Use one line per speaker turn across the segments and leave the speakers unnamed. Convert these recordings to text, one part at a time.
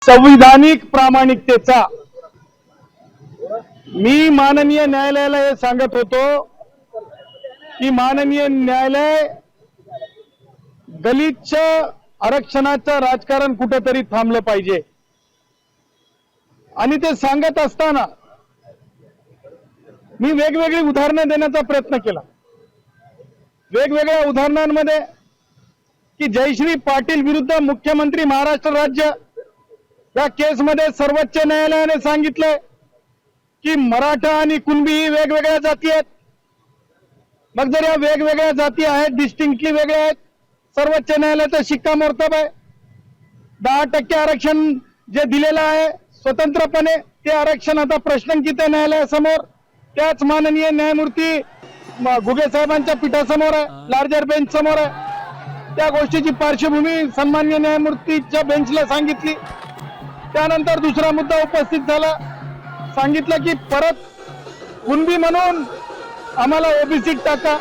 संविधानिक प्रामाणिकतेचा मी माननीय न्यायालयाला हे सांगत होतो की माननीय न्यायालय दलित आरक्षणाचं राजकारण कुठेतरी थांबलं पाहिजे। आणि ते सांगत असताना मी वेगवेगळी उदाहरणं देण्याचा प्रयत्न केला। वेगवेगळ्या उदाहरणांमध्ये की जयश्री पाटील विरुद्ध मुख्यमंत्री महाराष्ट्र राज्य या केसमध्ये सर्वोच्च न्यायालयाने सांगितले की मराठा आणि कुणबी ही वेगवेगळ्या जाती आहेत। मग जर या वेगवेगळ्या जाती आहेत, डिस्टिंक्टली वेगळ्या आहेत, सर्वोच्च न्यायालयाचा शिक्कामोर्तब आहे। 10% आरक्षण जे दिलेलं आहे स्वतंत्रपणे ते आरक्षण आता प्रश्नांकित आहे न्यायालयासमोर। त्याच माननीय न्यायमूर्ती घुगे साहेबांच्या पीठासमोर आहे, लार्जर बेंच समोर आहे। त्या गोष्टीची पार्श्वभूमी सन्माननीय न्यायमूर्तीच्या बेंचला सांगितली। त्यानंतर दुसरा मुद्दा उपस्थित झाला, सांगितलं की परत कुणबी म्हणून आम्हाला ओबीसी टाका।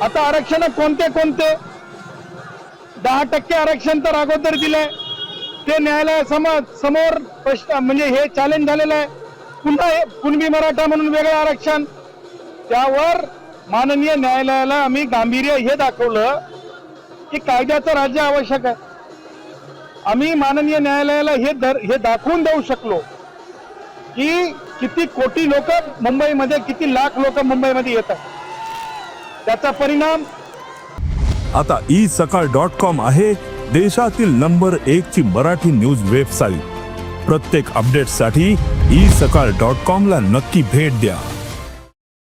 आता आरक्षण कोणते कोणते? 10% आरक्षण तर अगोदर दिलंय, ते न्यायालयासमोर प्रश्न म्हणजे हे चॅलेंज झालेलं आहे। पुन्हा हे कुणबी मराठा म्हणून वेगळं आरक्षण, त्यावर माननीय न्यायालयाला आम्ही गांभीर्य हे दाखवलं की कायद्याचं राज्य आवश्यक आहे। आम्ही माननीय न्यायालयाला हे दाखवून देऊ शकलो की किती कोटी लोक मुंबईमध्ये, किती लाख लोक मुंबईमध्ये येतात, त्याचा परिणाम
आता isakal.com आहे देशातील नंबर 1 ची मराठी न्यूज वेबसाईट। प्रत्येक अपडेटसाठी isakal.com ला नक्की भेट द्या।